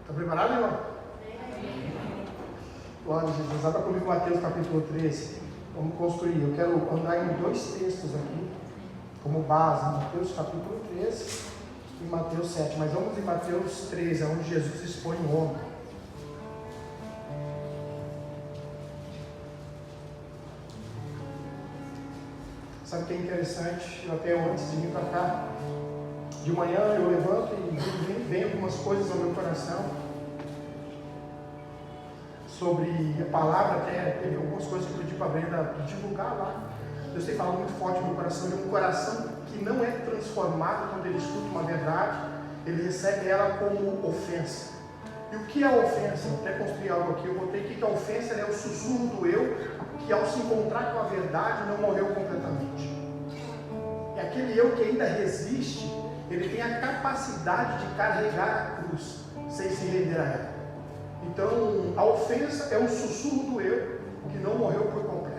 Está preparado, irmão? Glória a Jesus. Abra comigo Mateus capítulo 13. Vamos construir. Eu quero andar em dois textos aqui, como base. Mateus capítulo 13 e Mateus 7. Mas vamos em Mateus 13, onde Jesus expõe o homem. Sabe o que é interessante? Eu até antes de vir para cá, de manhã eu levanto e vem algumas coisas ao meu coração sobre a palavra. Até teve algumas coisas que eu pedi para a Brenda divulgar lá. Deus tem falado muito forte no meu coração, de um coração que não é transformado quando ele escuta uma verdade, ele recebe ela como ofensa. E o que é a ofensa? Eu até construí algo aqui, eu botei aqui que a ofensa é o sussurro do eu, que ao se encontrar com a verdade não morreu completamente. E aquele eu que ainda resiste, ele tem a capacidade de carregar a cruz sem se render a ela. Então a ofensa é um sussurro do eu que não morreu por completo,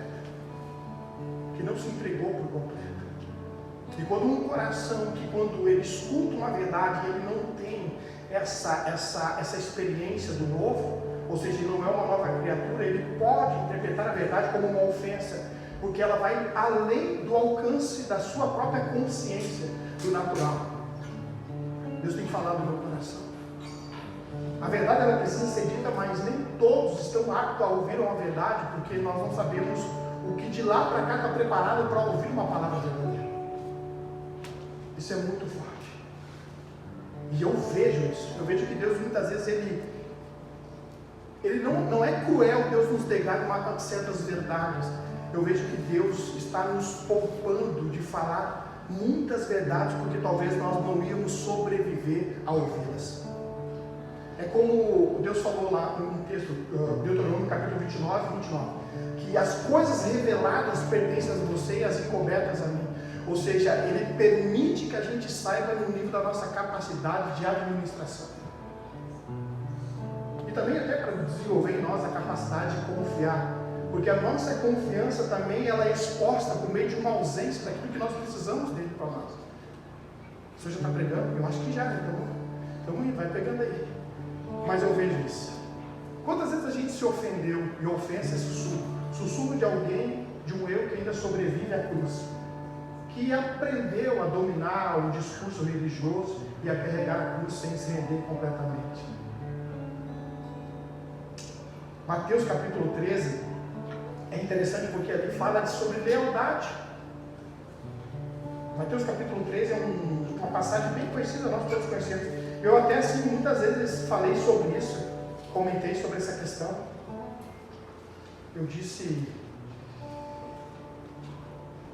que não se entregou por completo. E quando um coração que quando ele escuta uma verdade ele não tem essa experiência do novo, ou seja, ele não é uma nova criatura, ele pode interpretar a verdade como uma ofensa, porque ela vai além do alcance da sua própria consciência do natural. Deus tem falado no meu coração. A verdade ela precisa ser dita, mas nem todos estão aptos a ouvir uma verdade, porque nós não sabemos o que de lá para cá está preparado para ouvir uma palavra verdadeira. Isso é muito forte. E eu vejo isso. Eu vejo que Deus muitas vezes ele não é cruel Deus nos negar certas verdades. Eu vejo que Deus está nos poupando de falar muitas verdades, porque talvez nós não íamos sobreviver a ouvi-las. É como Deus falou lá no texto, Deuteronômio capítulo 29, que as coisas reveladas pertencem a você e as encobertas a mim. Ou seja, Ele permite que a gente saiba no nível da nossa capacidade de administração. E também até para desenvolver em nós a capacidade de confiar. Porque a nossa confiança também ela é exposta por meio de uma ausência daquilo que nós precisamos dele para nós. O senhor já está pregando? Eu acho que já, então vai pegando aí. Mas eu vejo isso. Quantas vezes a gente se ofendeu, e ofensa é sussurro? Sussurro de alguém, de um eu que ainda sobrevive à cruz, que aprendeu a dominar o discurso religioso e a carregar a cruz sem se render completamente. Mateus capítulo 13 é interessante porque ali fala sobre lealdade. Mateus capítulo 13 é uma passagem bem conhecida, nós todos conhecemos. Eu até assim muitas vezes falei sobre isso, comentei sobre essa questão. Eu disse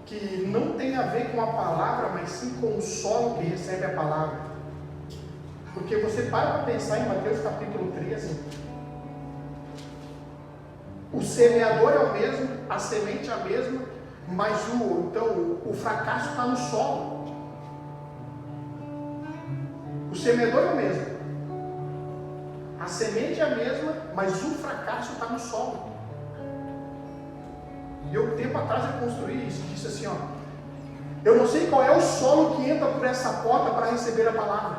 que não tem a ver com a palavra, mas sim com o solo que recebe a palavra. Porque você para pensar em Mateus capítulo 13, o semeador é o mesmo, a semente é a mesma, mas o fracasso está no solo. O semeador é o mesmo, a semente é a mesma, mas o fracasso está no solo. E eu, tempo atrás, eu construí isso, disse assim, eu não sei qual é o solo que entra por essa porta para receber a palavra.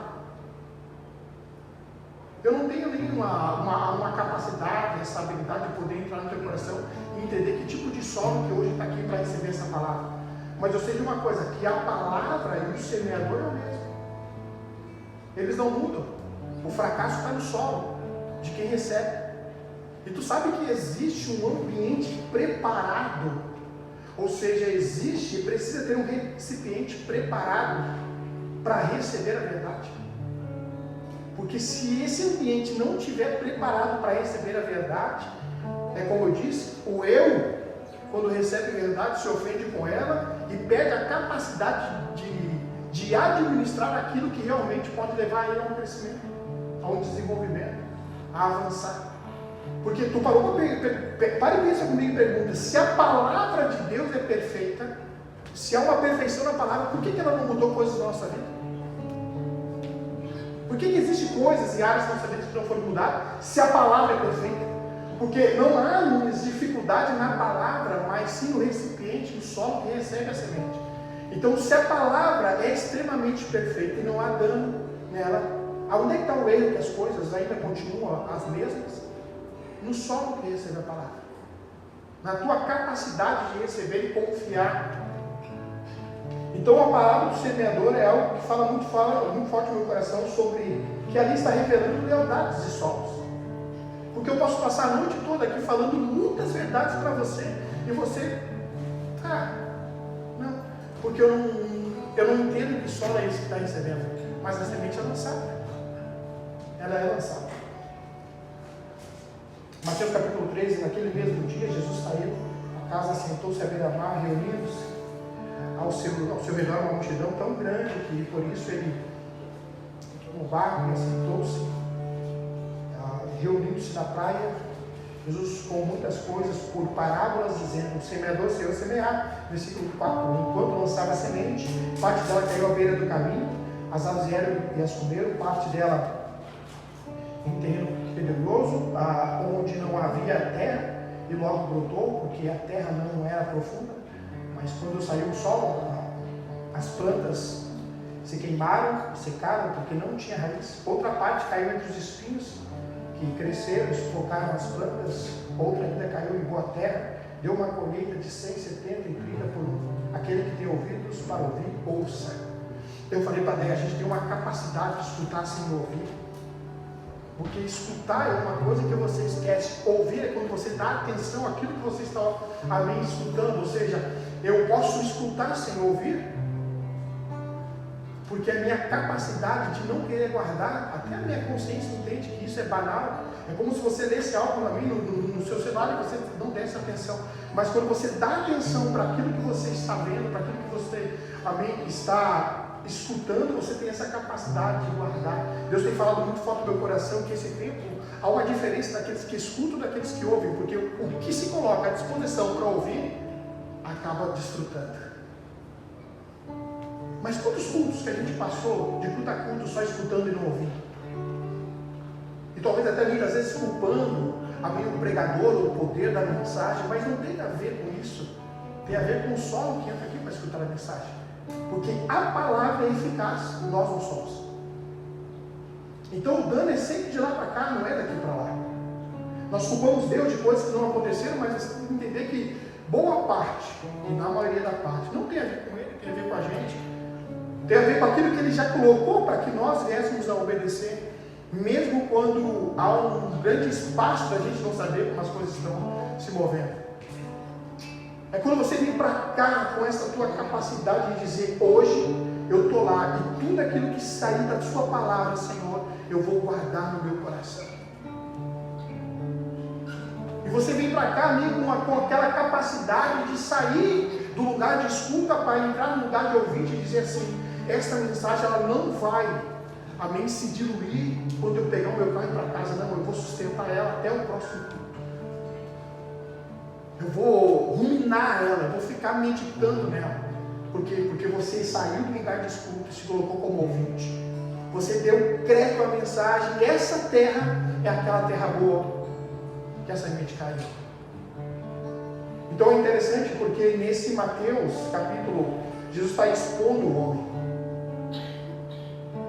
Eu não tenho nenhuma capacidade, essa habilidade de poder entrar no teu coração e entender que tipo de solo que hoje está aqui para receber essa palavra. Mas eu sei de uma coisa, que a palavra e o semeador é o mesmo. Eles não mudam. O fracasso está no solo de quem recebe. E tu sabe que existe um ambiente preparado, ou seja, precisa ter um recipiente preparado para receber a verdade. Porque se esse ambiente não estiver preparado para receber a verdade, é como eu disse, o eu, quando recebe a verdade, se ofende com ela e perde a capacidade de administrar aquilo que realmente pode levar ele a um crescimento, a um desenvolvimento, a avançar. Porque tu parou para para e pensa comigo e pergunta, se a palavra de Deus é perfeita, se há uma perfeição na palavra, por que ela não mudou coisas na nossa vida? Por que existem coisas e áreas da nossa vida que não foram mudadas, se a palavra é perfeita? Porque não há dificuldade na palavra, mas sim no recipiente, no solo que recebe a semente. Então, se a palavra é extremamente perfeita e não há dano nela, Aonde é que está o erro que as coisas ainda continuam as mesmas? No solo que recebe a palavra. Na tua capacidade de receber e confiar. Então a palavra do semeador é algo que fala muito forte no meu coração sobre que ali está revelando lealdades de solos. Porque eu posso passar a noite toda aqui falando muitas verdades para você e você, não, porque eu não entendo que solo é esse que está recebendo, mas a semente é lançada. Ela é lançada. Mateus capítulo 13, naquele mesmo dia, Jesus saiu, a casa sentou-se à beira-mar, reunindo-se ao seu redor uma multidão tão grande que por isso ele no barco e sentou-se, reunindo-se na praia. Jesus com muitas coisas por parábolas dizendo: o semeador saiu a semear, versículo 4, enquanto lançava a semente, parte dela caiu à beira do caminho, as aves vieram e as comeram, parte dela em terreno pedregoso, onde não havia terra, e logo brotou, porque a terra não era profunda, mas quando saiu o sol, as plantas se queimaram, secaram, porque não tinha raiz. Outra parte caiu entre os espinhos, que cresceram, sufocaram as plantas. Outra ainda caiu em boa terra, deu uma colheita de 100, 70 e 30 por um. Aquele que tem ouvidos para ouvir, ouça. Eu falei para a Déia, a gente tem uma capacidade de escutar sem ouvir. Porque escutar é uma coisa que você esquece. Ouvir é quando você dá atenção àquilo que você está escutando. Ou seja, eu posso escutar sem ouvir, porque a minha capacidade de não querer guardar, até a minha consciência entende que isso é banal. É como se você lesse algo no seu celular e você não desse atenção. Mas quando você dá atenção para aquilo que você está vendo, para aquilo que você está escutando, você tem essa capacidade de guardar. Deus tem falado muito forte no meu coração que esse tempo há uma diferença daqueles que escutam e daqueles que ouvem, porque o que se coloca à disposição para ouvir acaba desfrutando. Mas quantos cultos que a gente passou de culto a culto só escutando e não ouvindo? E talvez até muitas vezes culpando o pregador ou o poder da mensagem, mas não tem a ver com isso. Tem a ver com o solo que entra aqui para escutar a mensagem. Porque a palavra é eficaz, nós não somos. Então o dano é sempre de lá para cá, não é daqui para lá. Nós culpamos Deus de coisas que não aconteceram, mas você tem que entender que boa parte, e na maioria da parte, não tem a ver com Ele, tem a ver com a gente. Tem a ver com aquilo que Ele já colocou para que nós viéssemos a obedecer. Mesmo quando há um grande espaço para a gente não saber como as coisas estão se movendo. É quando você vem para cá com essa tua capacidade de dizer: hoje eu estou lá e tudo aquilo que sair da sua palavra, Senhor, eu vou guardar no meu coração. E você vem para cá, amigo, com aquela capacidade de sair do lugar de escuta para entrar no lugar de ouvinte e dizer assim: esta mensagem ela não vai se diluir quando eu pegar o meu carro e ir para casa. Não, eu vou sustentar ela até o próximo culto. Eu vou ruminar ela, eu vou ficar meditando nela. Porque você saiu do lugar de escuta e se colocou como ouvinte. Você deu crédito à mensagem, e essa terra é aquela terra boa que a semente caiu. Então é interessante porque nesse Mateus capítulo, Jesus está expondo o homem.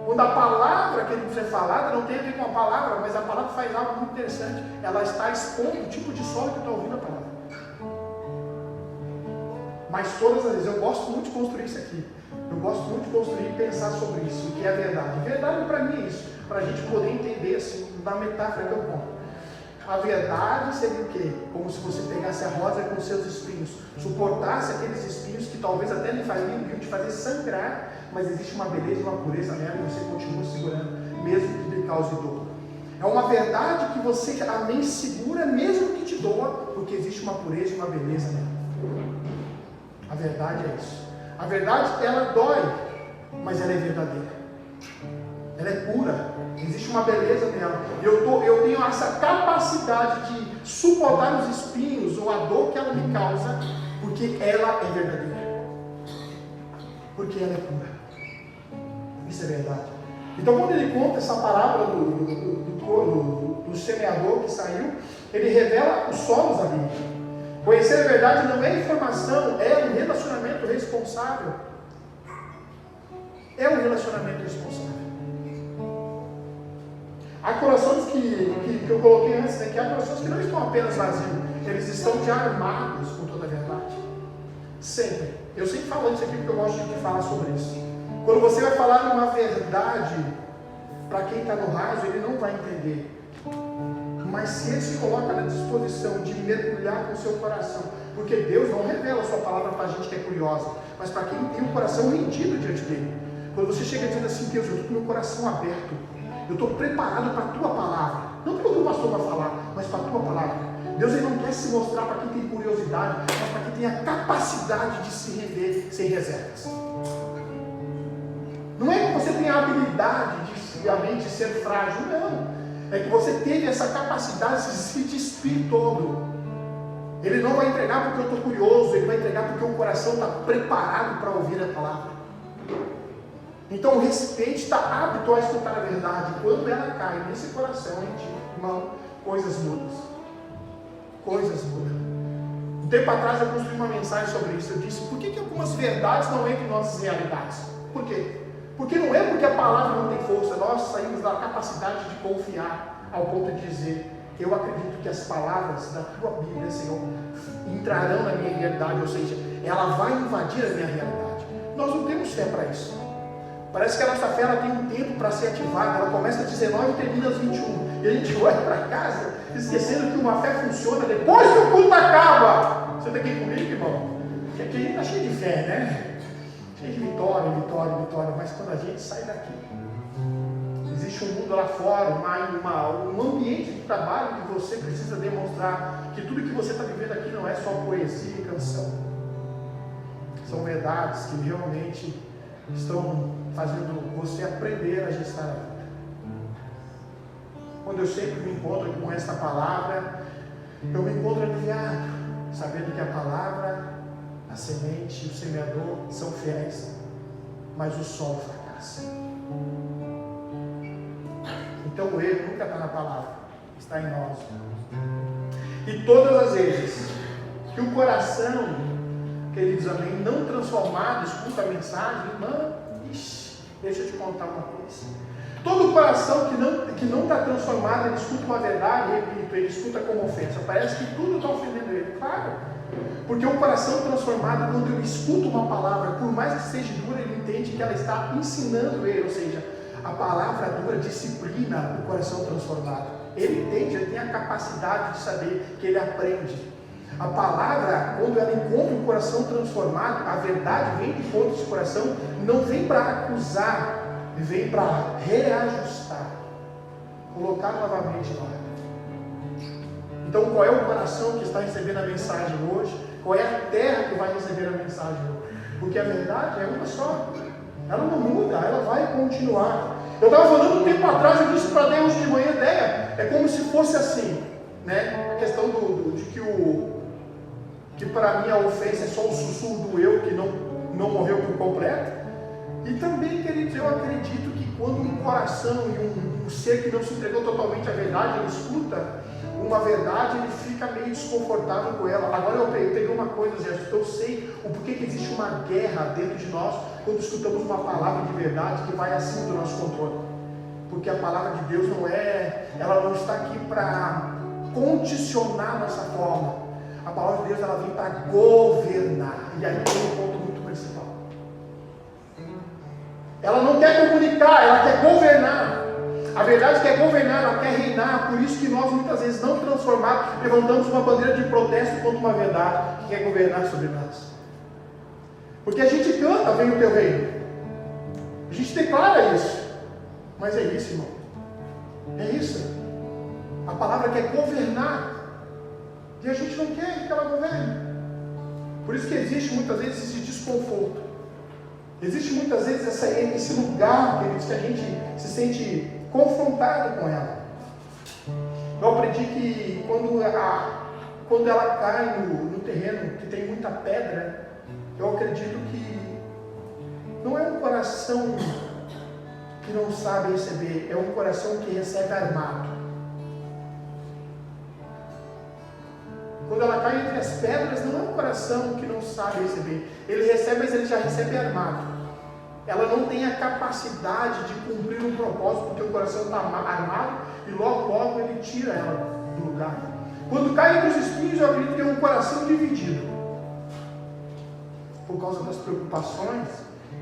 Quando a palavra que ele precisa falar não tem a ver com a palavra, mas a palavra faz algo muito interessante. Ela está expondo o tipo de solo que está ouvindo a palavra. Mas todas as vezes, eu gosto muito de construir isso aqui. Eu gosto muito de construir e pensar sobre isso, o que é verdade. Verdade para mim é isso, para a gente poder entender assim, na metáfora que eu conto. A verdade seria o quê? Como se você pegasse a rosa com seus espinhos, suportasse aqueles espinhos que talvez até lhe fariam te fazer sangrar, mas existe uma beleza e uma pureza nela e você continua segurando, mesmo que lhe cause dor. É uma verdade que você segura, mesmo que te doa, porque existe uma pureza e uma beleza nela. A verdade é isso. A verdade, ela dói, mas ela é verdadeira. Ela é pura. Existe uma beleza nela. Eu tenho essa capacidade de suportar os espinhos ou a dor que ela me causa, porque ela é verdadeira. Porque ela é pura. Isso é verdade. Então, quando ele conta essa parábola do semeador que saiu, ele revela os solos ali. Conhecer a verdade não é informação, é um relacionamento responsável. É um relacionamento responsável. Há corações que eu coloquei antes, né, que há corações que não estão apenas vazios, eles estão já armados com toda a verdade. Sempre. Eu sempre falo isso aqui porque eu gosto de falar sobre isso. Quando você vai falar uma verdade, para quem está no raso, ele não vai entender. Mas se ele se coloca na disposição de mergulhar com o seu coração, porque Deus não revela a sua palavra para a gente que é curiosa, mas para quem tem um coração rendido diante dele. Quando você chega dizendo assim, Deus, eu estou com o meu coração aberto, eu estou preparado para a tua palavra, não pelo que o pastor vai falar, mas para a tua palavra. Deus ele não quer se mostrar para quem tem curiosidade, mas para quem tem a capacidade de se render sem reservas. Não é que você tem a habilidade de a mente ser frágil, não. É que você teve essa capacidade de se despir todo. Ele não vai entregar porque eu estou curioso, ele vai entregar porque o coração está preparado para ouvir a palavra. Então o recipiente está apto a escutar a verdade. Quando ela cai nesse coração, irmão, coisas mudam. Coisas mudam. Um tempo atrás eu construí uma mensagem sobre isso. Eu disse, por que algumas verdades não entram em nossas realidades? Por quê? Porque não é porque a palavra não tem força, nós saímos da capacidade de confiar ao ponto de dizer, eu acredito que as palavras da tua Bíblia, Senhor, entrarão na minha realidade, ou seja, ela vai invadir a minha realidade. Nós não temos fé para isso. Parece que a nossa fé ela tem um tempo para ser ativada, ela começa às 19 e termina às 21. E a gente vai para casa esquecendo que uma fé funciona depois que o culto acaba. Você está aqui comigo, irmão? Porque aqui a gente está cheio de fé, né? Cheio de vitória, vitória, vitória. Mas quando a gente sai daqui, existe um mundo lá fora, um ambiente de trabalho que você precisa demonstrar que tudo que você está vivendo aqui não é só poesia e canção. São verdades que realmente estão fazendo você aprender a gestar a vida. Quando eu sempre me encontro com esta palavra, eu me encontro aliviado, sabendo que a palavra, a semente e o semeador são fiéis, mas o sol fracassa. Então o erro nunca está na palavra, está em nós. E todas as vezes que o coração, queridos amém, não transformado, escuta a mensagem, irmã, deixa eu te contar uma coisa. Todo coração que não está transformado, ele escuta uma verdade, repito, ele escuta como ofensa. Parece que tudo está ofendendo ele, claro. Porque o coração transformado, quando ele escuta uma palavra, por mais que seja dura, ele entende que ela está ensinando ele, ou seja, a palavra dura disciplina o coração transformado. Ele entende, ele tem a capacidade de saber que ele aprende. A palavra, quando ela encontra o coração transformado, a verdade vem de encontro desse coração, não vem para acusar, vem para reajustar, colocar novamente lá. Então, qual é o coração que está recebendo a mensagem hoje? Qual é a terra que vai receber a mensagem hoje? Porque a verdade é uma só, ela não muda, ela vai continuar. Eu estava falando um tempo atrás, eu disse para Deus de manhã, ideia, é como se fosse assim, né? A questão de que para mim a ofensa é só o sussurro do eu que não morreu por completo. E também, queridos, eu acredito que quando um coração e um ser que não se entregou totalmente à verdade, ele escuta uma verdade, ele fica meio desconfortável com ela. Agora eu peguei uma coisa, Jesus, eu sei o porquê que existe uma guerra dentro de nós quando escutamos uma palavra de verdade que vai acima do nosso controle. Porque a palavra de Deus ela não está aqui para condicionar a nossa forma. A palavra de Deus ela vem para governar. E aí tem um ponto muito principal. Ela não quer comunicar, ela quer governar. A verdade quer governar, ela quer reinar. Por isso que nós muitas vezes não transformados, levantamos uma bandeira de protesto contra uma verdade que quer governar sobre nós. Porque a gente canta, vem o teu reino. A gente declara isso. Mas é isso, irmão. É isso. A palavra quer governar. E a gente não quer que ela governe. Por isso que existe muitas vezes esse desconforto. Existe muitas vezes esse lugar, queridos, que a gente se sente confrontado com ela. Eu aprendi que quando ela cai no terreno que tem muita pedra, eu acredito que não é um coração que não sabe receber, é um coração que recebe armado. Quando ela cai entre as pedras, não é um coração que não sabe receber. Ele recebe, mas ele já recebe armado. ela não tem a capacidade de cumprir um propósito, porque o coração está armado e logo ele tira ela do lugar. Quando cai entre os espinhos, eu acredito que é um coração dividido. Por causa das preocupações,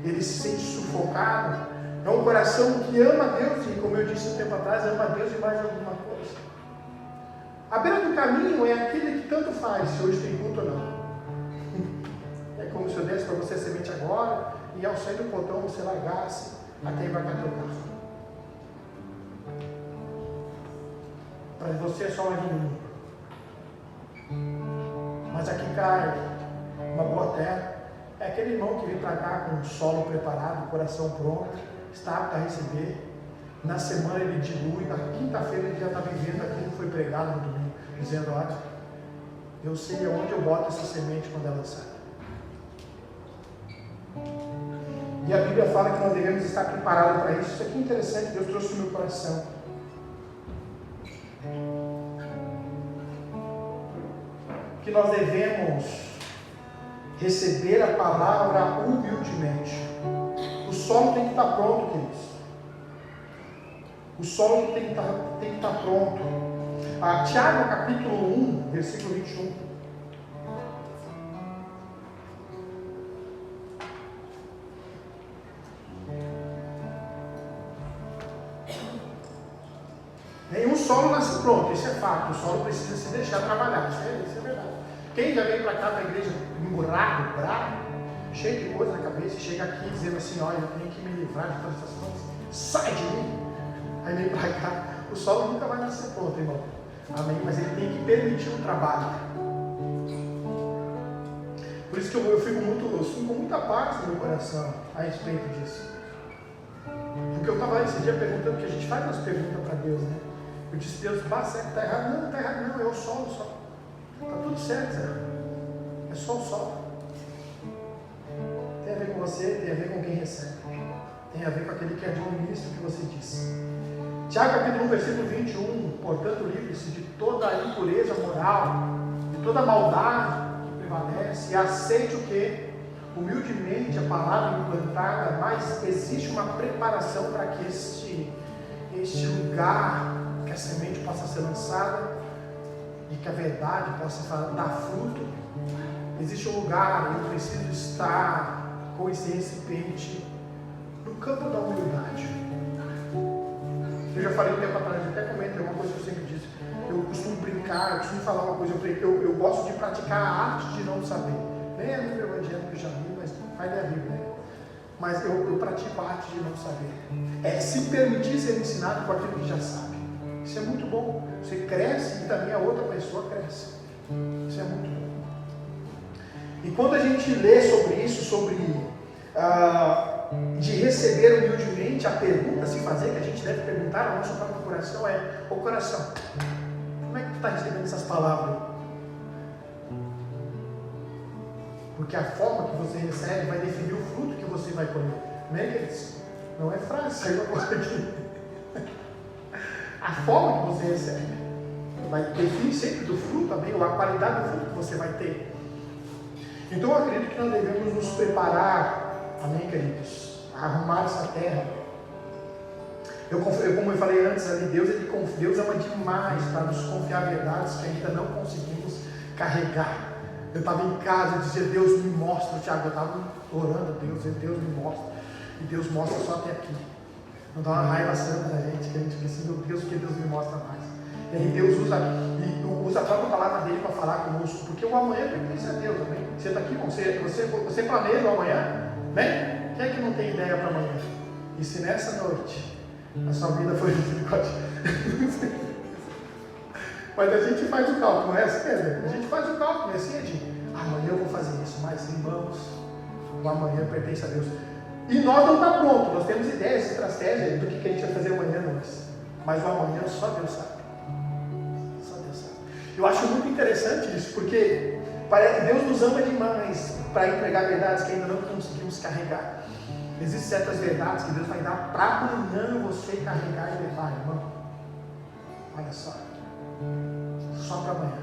ele se sente sufocado. É um coração que ama Deus e, como eu disse um tempo atrás, ama Deus e mais alguma coisa. A beira do caminho é aquele que tanto faz se hoje tem culto ou não. É como se eu desse para você a semente agora e ao sair do portão você largasse até embarcar teu carro. Para você é só um domingo. Mas aqui cai uma boa terra. É aquele irmão que vem para cá com o solo preparado, o coração pronto, está apto a receber. Na semana ele dilui, na quinta-feira ele já está vivendo aquilo que foi pregado no domingo, dizendo: olha, eu sei onde eu boto essa semente quando ela sai. E a Bíblia fala que nós devemos estar preparados para isso. Isso aqui é interessante, Deus trouxe no meu coração. Que nós devemos receber a palavra humildemente. O solo tem que estar pronto, queridos. O solo tem que estar pronto. Tiago capítulo 1, versículo 21. Nenhum solo nasce pronto, isso é fato. O solo precisa se deixar trabalhar, isso é verdade. Quem já veio para cá, para a igreja, emburrado, bravo, cheio de coisa na cabeça, e chega aqui dizendo assim: olha, eu tenho que me livrar de todas essas coisas, sai de mim. Aí vem para cá, o solo nunca vai nascer pronto, irmão. Amém? Mas ele tem que permitir o trabalho. Por isso que eu sinto muita paz no meu coração a respeito disso. Porque eu estava esse dia perguntando, porque a gente faz umas perguntas para Deus, né? Eu disse: Deus, está errado? Não, está errado não, é o solo só. Está tudo certo, Zé. É só o solo. Tem a ver com você, tem a ver com quem recebe. Tem a ver com aquele que é administra o que você disse. Tiago capítulo 1, versículo 21. Portanto, livre-se de toda a impureza moral, de toda a maldade que prevalece, e aceite o que? Humildemente a palavra implantada, mas existe uma preparação para que este lugar, que a semente possa ser lançada e que a verdade possa dar fruto. Existe um lugar, eu preciso estar com esse recipiente no campo da humildade. Eu já falei um tempo atrás, até comento, é uma coisa que eu sempre disse. Eu costumo brincar, eu costumo falar uma coisa, eu gosto de praticar a arte de não saber. Nem é no evangelho que eu já li, mas vai ler a Bíblia, né? Mas eu pratico a arte de não saber. É se permitir ser ensinado com aquilo que já sabe. Isso é muito bom. Você cresce e também a outra pessoa cresce. Isso é muito bom. E quando a gente lê sobre isso, de receber humildemente, a pergunta a se fazer, que a gente deve perguntar ao nosso próprio coração é: ô coração, como é que tu está recebendo essas palavras? Porque a forma que você recebe vai definir o fruto que você vai colher. Amém, queridos? Não é frase, saiu uma coisa aqui. A forma que você recebe vai definir sempre do fruto, amém? Ou a qualidade do fruto que você vai ter. Então eu acredito que nós devemos nos preparar, amém, queridos, a arrumar essa terra. Como eu falei antes ali, Deus ama demais para nos confiar verdades que ainda não conseguimos carregar. Eu estava em casa e dizia: Deus me mostra, Tiago, eu estava orando a Deus, Deus me mostra, e Deus mostra só até aqui. Não dá uma raiva santa da gente, que a gente pensa: meu Deus, que Deus me mostra mais. E aí Deus usa a própria palavra dele para falar conosco, porque o amanhã pertence a Deus também. Você está aqui, irmão, você planeja o amanhã, né? Quem é que não tem ideia para amanhã? E se nessa noite a sua vida foi misericórdia? Mas a gente faz o cálculo, não é assim, né? A gente faz o cálculo, é assim, de amanhã eu vou fazer isso, mas irmãos, o amanhã pertence a Deus. E nós não estamos prontos, nós temos ideias, estratégias do que a gente vai fazer amanhã, mas o amanhã só Deus sabe. Só Deus sabe. Eu acho muito interessante isso, porque Deus nos ama demais para entregar verdades que ainda não conseguimos carregar. Existem certas verdades que Deus vai dar para amanhã você carregar e levar, irmão. Olha só. Só para amanhã,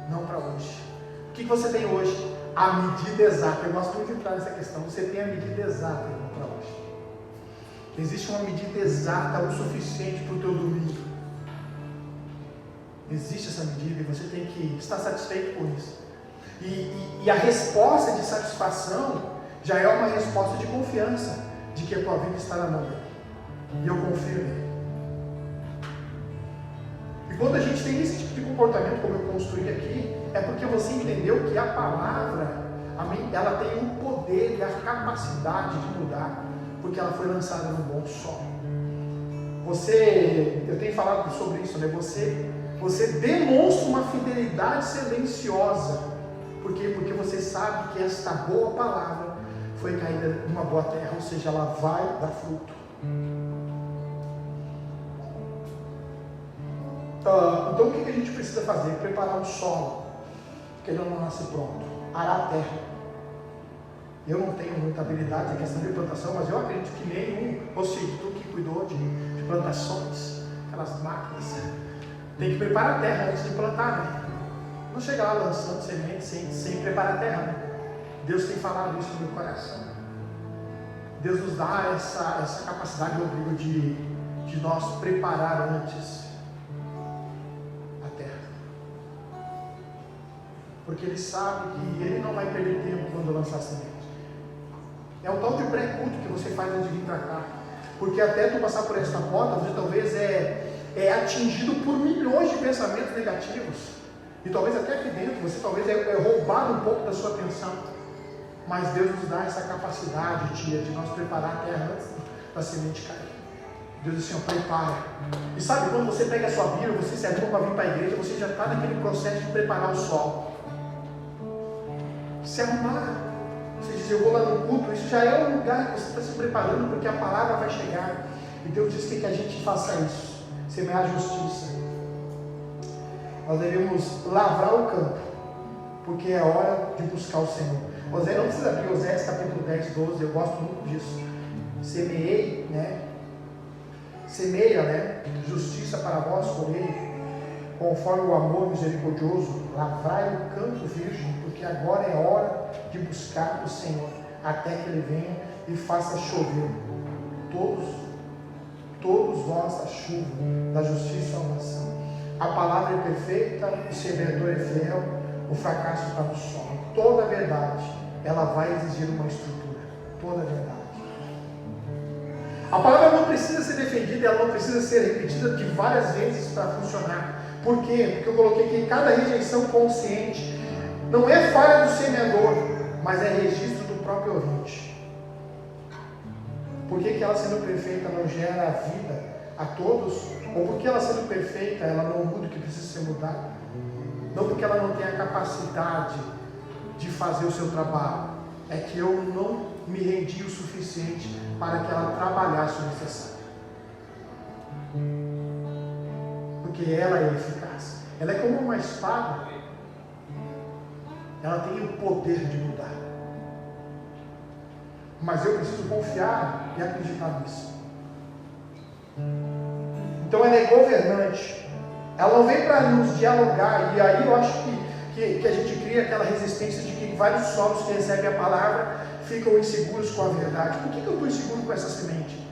não para hoje. O que você tem hoje? A medida exata. Eu gosto muito de entrar nessa questão. Você tem a medida exata para hoje. Existe uma medida exata o suficiente para o teu domingo. Existe essa medida e você tem que estar satisfeito com isso. E a resposta de satisfação já é uma resposta de confiança de que a tua vida está na mão dele. E eu confio nele. E quando a gente tem esse tipo de comportamento, como eu construí aqui, é porque você entendeu que a palavra, ela tem o poder e a capacidade de mudar, porque ela foi lançada no bom solo. Eu tenho falado sobre isso, né? Você demonstra uma fidelidade silenciosa. Por quê? Porque você sabe que esta boa palavra foi caída numa boa terra, ou seja, ela vai dar fruto. Então o que a gente precisa fazer? Preparar o solo, porque ele não nasce pronto. Arar a terra. Eu não tenho muita habilidade em questão de plantação, mas eu acredito que nenhum, ou seja, tu que cuidou de plantações, aquelas máquinas, tem que preparar a terra antes de plantar, né? Não chega lá lançando semente sem preparar a terra, né? Deus tem falado isso no meu coração. Deus nos dá essa capacidade, Rodrigo, de nós preparar antes a terra. Porque Ele sabe que Ele não vai perder tempo quando lançar a semente. É o tal de pré-culto que você faz antes de vir para cá. Porque até tu passar por esta porta, você talvez é atingido por milhões de pensamentos negativos. E talvez até aqui dentro, você talvez é roubado um pouco da sua atenção. Mas Deus nos dá essa capacidade, tia, de nós preparar a terra antes da semente cair. Deus diz assim, prepara. E sabe, quando você pega a sua Bíblia, você se arruma para vir para a igreja, você já está naquele processo de preparar o solo. Se arrumar. Você diz, eu vou lá no culto, isso já é um lugar que você está se preparando, porque a palavra vai chegar. E Deus diz que a gente faça isso. Semear a justiça. Nós devemos lavrar o campo, porque é hora de buscar o Senhor. Oséias, não precisa abrir Oséias capítulo 10, 12, eu gosto muito disso. Semeei, né? Semeia, né? Justiça para vós, colhei, conforme o amor misericordioso, lavrai o campo virgem, porque agora é hora de buscar o Senhor, até que Ele venha e faça chover todos vós a chuva da justiça e salvação. A palavra é perfeita, o semeador é fiel, o fracasso está no solo. Toda verdade, ela vai exigir uma estrutura. Toda verdade. A palavra não precisa ser defendida, ela não precisa ser repetida de várias vezes para funcionar. Por quê? Porque eu coloquei aqui cada rejeição consciente não é falha do semeador, mas é registro do próprio ouvinte. Por que ela sendo perfeita não gera a vida a todos? Ou porque ela sendo perfeita, ela não muda o que precisa ser mudado? Não porque ela não tem a capacidade de fazer o seu trabalho. É que eu não me rendi o suficiente para que ela trabalhasse o necessário. Porque ela é eficaz. Ela é como uma espada. Ela tem o poder de mudar. Mas eu preciso confiar e acreditar nisso. Então ela é governante. Ela não vem para nos dialogar. E aí eu acho que a gente cria aquela resistência de que vários solos que recebem a palavra ficam inseguros com a verdade. Por que eu estou inseguro com essa semente?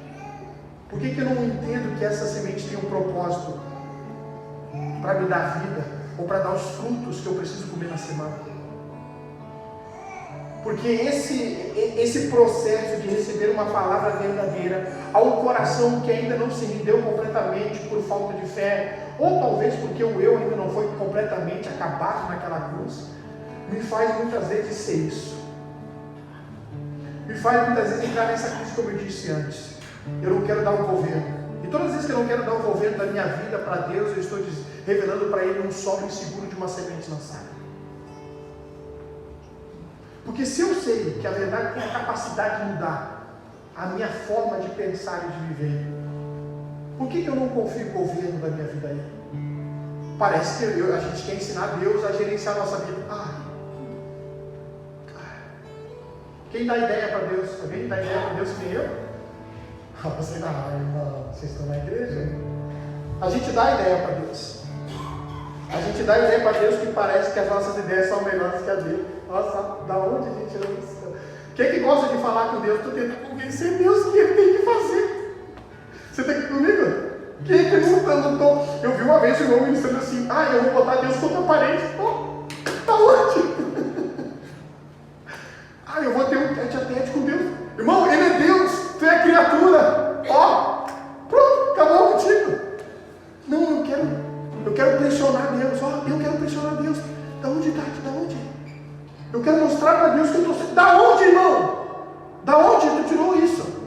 Por que eu não entendo que essa semente tem um propósito para me dar vida ou para dar os frutos que eu preciso comer na semana? Porque esse processo de receber uma palavra verdadeira ao coração que ainda não se rendeu completamente por falta de fé, ou talvez porque o eu ainda não foi completamente acabado naquela cruz, me faz muitas vezes ser isso. Me faz muitas vezes entrar nessa crise, como eu disse antes. Eu não quero dar o governo. E todas as vezes que eu não quero dar o governo da minha vida para Deus, eu estou revelando para Ele um solo inseguro de uma semente lançada. Porque se eu sei que a verdade tem a capacidade de mudar a minha forma de pensar e de viver, por que eu não confio no governo da minha vida aí? Parece que a gente quer ensinar Deus a gerenciar a nossa vida. Quem dá ideia para Deus? Alguém dá ideia para Deus que nem eu? Você não, vocês estão na igreja? A gente dá ideia para Deus. A gente dá ideia para Deus que parece que as nossas ideias são melhores que a dele. Nossa, da onde a gente tirou isso? Quem que gosta de falar com Deus? Estou tentando convencer Deus que Ele tem que fazer. Você está aqui comigo? Quem é que nunca lutou? Eu vi uma vez o irmão ministrando assim: eu vou botar Deus contra a parede. Tá onde? Eu vou ter um tete-a-tete com Deus. Irmão, Ele é Deus, tu é criatura. Pronto, acabou contigo. Não, eu quero pressionar Deus. Eu quero pressionar Deus. Da onde, Tati? Da onde? Eu quero mostrar para Deus que eu estou. Da onde, irmão? Da onde tu tirou isso?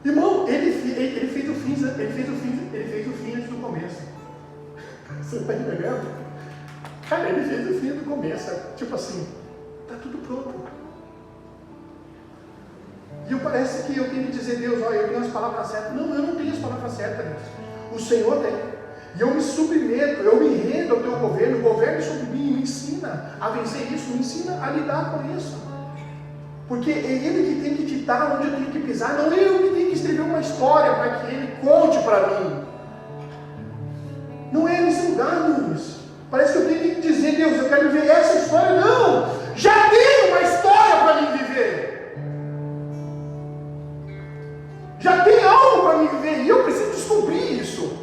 Irmão, ele fez o fim antes do começo. Você está entendendo? Cara, ele fez o fim do começo. Tipo assim, está tudo pronto. E parece que eu tenho que dizer: Deus, eu tenho as palavras certas. Não, eu não tenho as palavras certas, Deus. O Senhor tem. E eu me submeto, eu me rendo ao teu governo. Governe sobre mim, me ensina a vencer isso, me ensina a lidar com isso. Porque é Ele que tem que te dar onde eu tenho que pisar, não é eu que tenho que escrever uma história para que Ele conte para mim. Não é nesse lugar, Nunes. Parece que eu tenho que dizer: Deus, eu quero viver essa história. Não! Já tenho uma história para mim viver. Já tem algo para mim viver e eu preciso descobrir isso.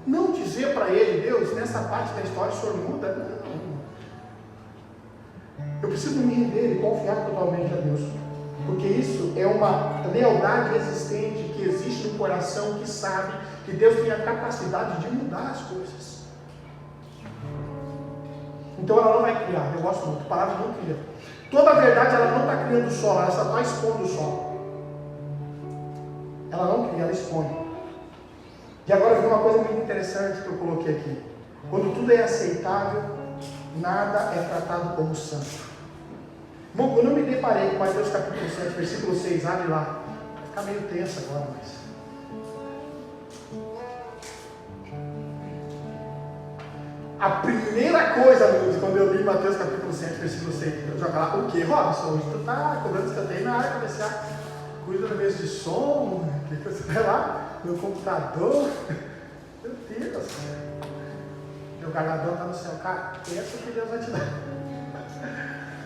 Não dizer para Ele: Deus, nessa parte da história o Senhor muda. Não. Eu preciso me render e confiar totalmente a Deus, porque isso é uma lealdade existente que existe no coração que sabe que Deus tem a capacidade de mudar as coisas. Então ela não vai criar. Eu gosto muito, a palavra não cria. Toda a verdade ela não está criando solo, ela só está expondo o solo. Ela não cria, ela expõe. E agora vem uma coisa muito interessante que eu coloquei aqui. Quando tudo é aceitável, nada é tratado como santo. Bom, quando eu me deparei com Mateus capítulo 7, versículo 6, abre lá. Vai ficar meio tenso agora, mas... A primeira coisa, Luiz, quando eu li Mateus capítulo 7, versículo 6, eu jogar lá: o que, Robson? Hoje tu tá cobrando escanteio na área comercial. Cuida da mesa de som, o que você vai lá? No computador. Meu Deus. Meu galardão está no céu. Cara, pensa que Deus vai te dar.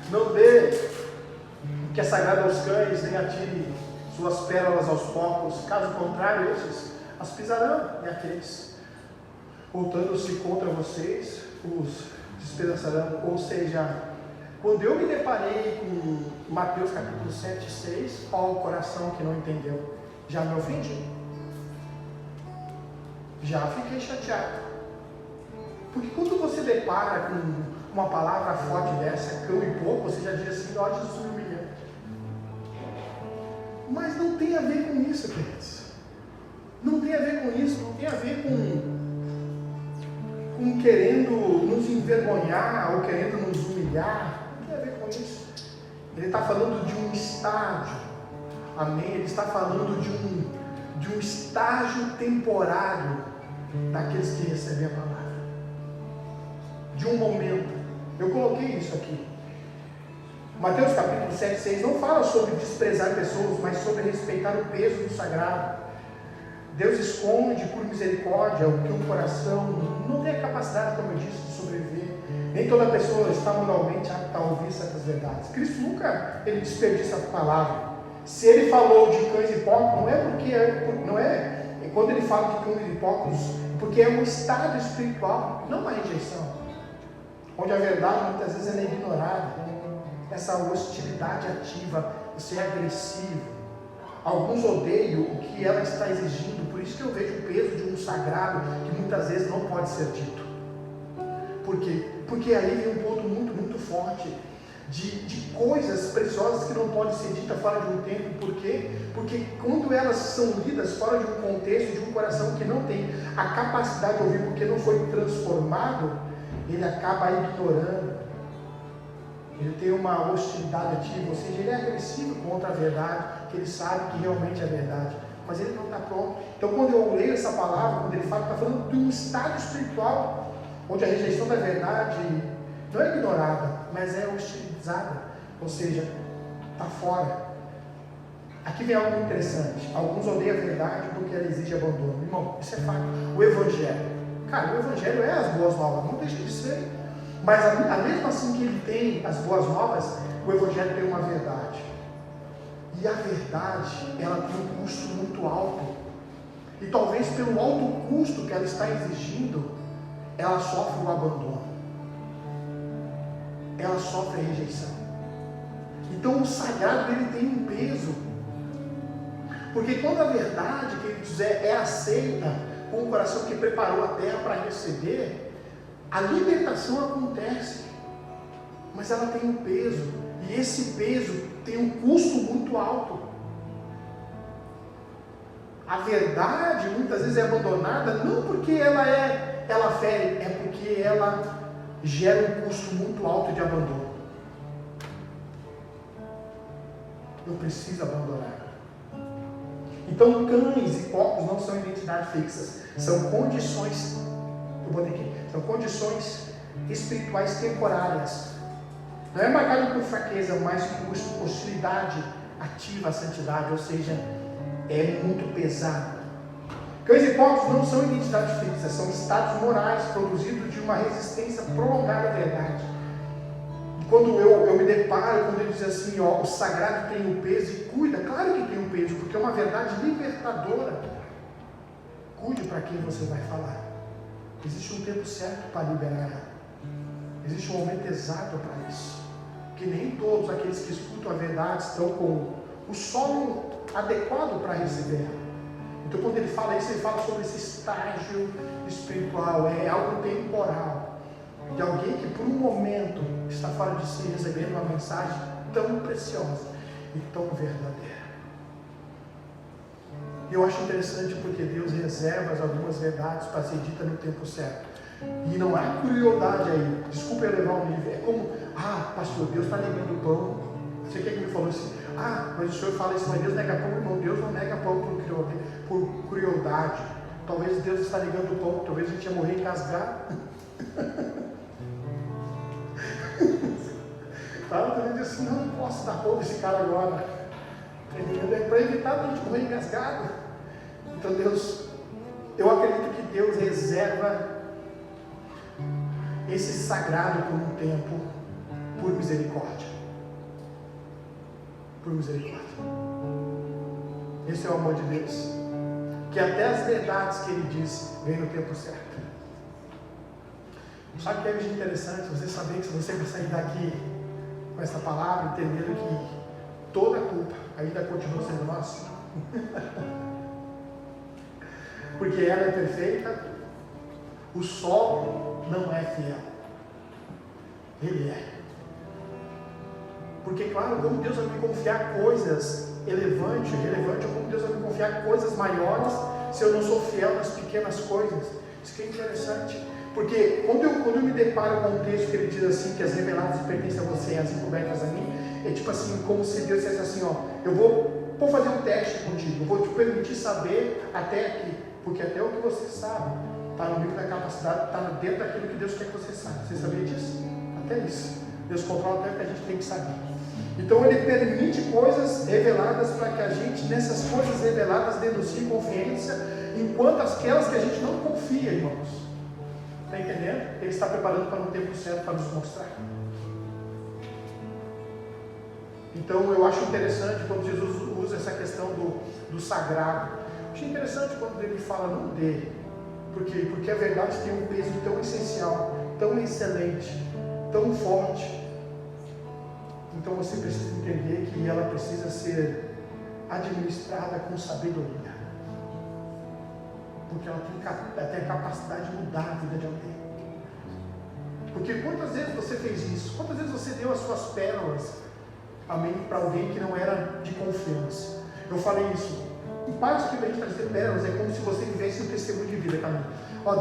Não dê o que é sagrado aos cães, nem atire suas pérolas aos porcos. Caso contrário, esses as pisarão, e aqueles, voltando-se contra vocês, os despedaçarão. Ou seja, quando eu me deparei com Mateus capítulo 7, 6, ó, o coração que não entendeu, já me ofendi. Já fiquei chateado. Porque quando você depara com uma palavra forte dessa, cão e pouco, você já diz assim: ó, Jesus me humilha. Mas não tem a ver com isso, queridos. Não tem a ver com isso, não tem a ver com querendo nos envergonhar ou querendo nos humilhar. Não tem a ver com isso. Ele está falando de um estágio. Amém? Ele está falando de um estágio temporário daqueles que recebem a palavra. De um momento. Eu coloquei isso aqui. Mateus capítulo 7, 6 não fala sobre desprezar pessoas, mas sobre respeitar o peso do sagrado. Deus esconde por misericórdia o que o coração não tem a capacidade, como eu disse, de sobreviver. Nem toda pessoa está moralmente apta a ouvir certas verdades. Cristo nunca desperdiça a palavra. Se Ele falou de cães hipócritas, não é quando Ele fala de cães hipócritas, porque é um estado espiritual, não uma rejeição. Onde a verdade muitas vezes ela é ignorada, essa hostilidade ativa, você é agressivo. Alguns odeiam o que ela está exigindo, por isso que eu vejo o peso de um sagrado que muitas vezes não pode ser dito. Por quê? Porque aí vem um ponto muito, muito forte de coisas preciosas que não podem ser ditas fora de um tempo. Por quê? Porque quando elas são lidas fora de um contexto, de um coração que não tem a capacidade de ouvir, porque não foi transformado, ele acaba ignorando. Ele tem uma hostilidade ativa, ou seja, ele é agressivo contra a verdade, que ele sabe que realmente é verdade, mas ele não está pronto. Então, quando eu leio essa palavra, quando ele fala, está falando de um estado espiritual, onde a rejeição da verdade não é ignorada, mas é hostilizada, ou seja, está fora. Aqui vem algo interessante. Alguns odeiam a verdade porque ela exige abandono. Irmão, isso é fato. O Evangelho, cara, o Evangelho é as boas novas, não deixa de ser. Mas mesmo assim que ele tem as boas novas, o Evangelho tem uma verdade. E a verdade, ela tem um custo muito alto. E talvez pelo alto custo que ela está exigindo, ela sofre o abandono. Ela sofre a rejeição. Então o sagrado ele tem um peso. Porque quando a verdade, queridos, é aceita com o coração que preparou a terra para receber, a libertação acontece. Mas ela tem um peso. E esse peso tem um custo muito alto. A verdade muitas vezes é abandonada não porque ela fere, é porque ela gera um custo muito alto de abandono. Eu preciso abandonar. Então cães e porcos não são identidades fixas, são condições, são condições espirituais temporárias. Não é marcado por fraqueza, mas por hostilidade ativa à santidade, ou seja, é muito pesado. Cães e porcos não são identidades fixas, são estados morais produzidos de uma resistência prolongada à verdade. E quando eu me deparo, quando ele diz assim, o sagrado tem um peso, e cuida, claro que tem um peso, porque é uma verdade libertadora. Cuide para quem você vai falar. Existe um tempo certo para liberar. Existe um momento exato para isso. Que nem todos aqueles que escutam a verdade estão com o solo adequado para receber. Então quando ele fala isso, ele fala sobre esse estágio espiritual, é algo temporal, de alguém que por um momento está fora de si, recebendo uma mensagem tão preciosa e tão verdadeira. E eu acho interessante porque Deus reserva algumas verdades para ser dita no tempo certo. E não há crueldade aí. Desculpa eu levar um nível. É como, pastor, Deus está negando o pão. Você quer que me falou assim? Mas o senhor fala isso, mas Deus nega pão, irmão. Deus não nega pão por crueldade. Talvez Deus está negando o pão, talvez a gente ia morrer engasgado. Ele disse assim, não posso dar conta desse cara agora. É para evitar a gente morrer engasgado. Então Deus, eu acredito que Deus reserva esse sagrado por um tempo, por misericórdia. Por misericórdia. Esse é o amor de Deus. Que até as verdades que Ele diz vêm no tempo certo. Sabe o que é interessante? Você saber que se você sair daqui com essa palavra, entendendo que toda a culpa ainda continua sendo nossa. Porque ela é perfeita, o sol não é fiel. Ele é. Porque, claro, como Deus vai me confiar coisas relevantes, ou como Deus vai me confiar coisas maiores, se eu não sou fiel nas pequenas coisas. Isso que é interessante. Porque quando eu me deparo com um texto que ele diz assim, que as reveladas pertencem a você e as encobertas a mim, é tipo assim, como se Deus dissesse assim, eu vou fazer um teste contigo, eu vou te permitir saber até aqui, porque até o que você sabe está no nível da capacidade, está dentro daquilo que Deus quer que você saiba. Você sabia disso? Até isso. Deus controla até o que a gente tem que saber. Então Ele permite coisas reveladas para que a gente, nessas coisas reveladas, denuncie confiança, enquanto aquelas que a gente não confia, irmãos. Está entendendo? Ele está preparando para um tempo certo para nos mostrar. Então eu acho interessante quando Jesus usa essa questão do sagrado. Acho interessante quando ele fala não dele. Porque a verdade tem um peso tão essencial, tão excelente, tão forte. Então você precisa entender que ela precisa ser administrada com sabedoria. Porque ela tem a capacidade de mudar a vida de alguém. Porque quantas vezes você fez isso? Quantas vezes você deu as suas pérolas, amém, para alguém que não era de confiança? Eu falei isso. Em parte que a gente trazer pérolas é como se você vivesse um testemunho de vida, também.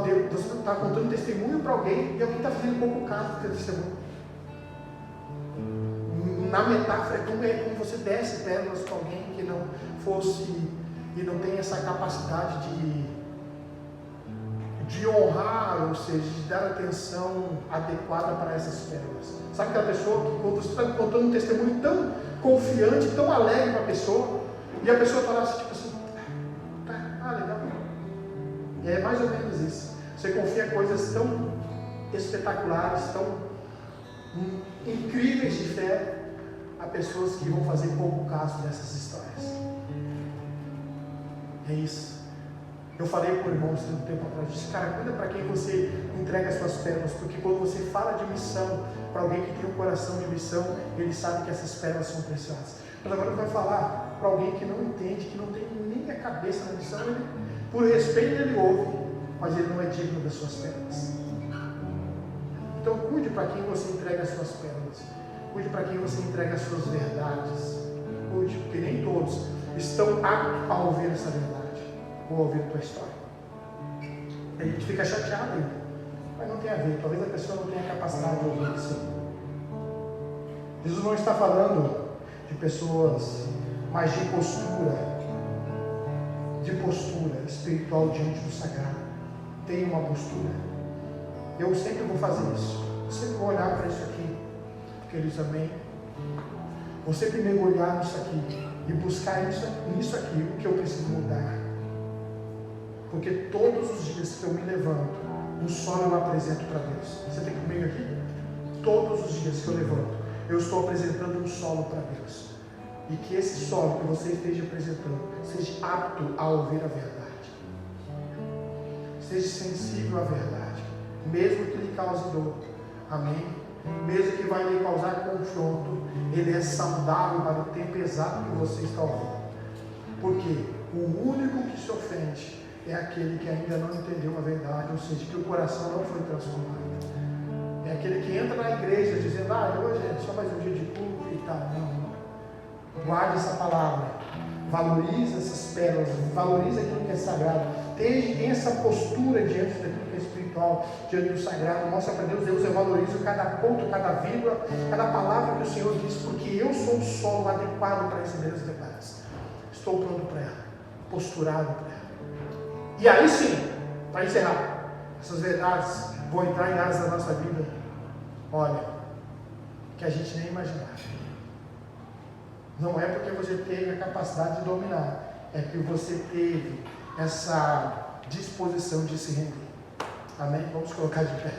Deus, você está contando um testemunho para alguém e alguém está fazendo pouco caso do teu testemunho. Na metáfora é como você desse pérolas para alguém que não fosse e não tem essa capacidade de honrar, ou seja, de dar atenção adequada para essas pérolas. Sabe aquela pessoa que quando você está contando um testemunho tão confiante, tão alegre para a pessoa, e a pessoa fala assim, tipo assim, legal. E é mais ou menos isso. Você confia coisas tão espetaculares, tão incríveis de fé, a pessoas que vão fazer pouco caso dessas histórias. É isso. Eu falei com o irmão um tempo atrás, disse, cara, cuida para quem você entrega as suas pérolas, porque quando você fala de missão, para alguém que tem um coração de missão, ele sabe que essas pérolas são preciosas. Mas agora ele vai falar para alguém que não entende, que não tem nem a cabeça na missão, ele, por respeito ele ouve, mas ele não é digno das suas pérolas. Então cuide para quem você entrega as suas pérolas, cuide para quem você entrega as suas verdades, cuide, porque nem todos estão aptos a ouvir essa verdade, ou a ouvir a tua história. E a gente fica chateado ainda, mas não tem a ver, talvez a pessoa não tenha capacidade de ouvir isso. Jesus não está falando de pessoas, mas de postura espiritual diante do sagrado. Tenha uma postura. Eu sempre vou fazer isso, eu sempre vou olhar para isso aqui, queridos, amém? Vou sempre mergulhar nisso aqui e buscar nisso aqui o que eu preciso mudar. Porque todos os dias que eu me levanto, um solo eu apresento para Deus. Você tem comigo aqui? Todos os dias que eu levanto, eu estou apresentando um solo para Deus. E que esse solo que você esteja apresentando seja apto a ouvir a verdade. Seja sensível à verdade, mesmo que lhe cause dor. Amém? Mesmo que vai lhe causar confronto, ele é saudável para o tempo exato que você está ouvindo. Porque o único que se ofende é aquele que ainda não entendeu a verdade, ou seja, que o coração não foi transformado. É aquele que entra na igreja dizendo, hoje é só mais um dia de culto e tal. Não. Guarde essa palavra, valorize essas pérolas, valorize aquilo que é sagrado, tenha essa postura diante daquilo que é espiritual, diante do sagrado, mostra para Deus, eu valorizo cada ponto, cada vírgula, cada palavra que o Senhor diz, porque eu sou o solo adequado para receber as verdades. Estou pronto para ela, posturado para ela. E aí sim, para encerrar, essas verdades vão entrar em áreas da nossa vida, olha, que a gente nem imaginava. Não é porque você teve a capacidade de dominar, é que você teve essa disposição de se render. Amém? Vamos colocar de pé.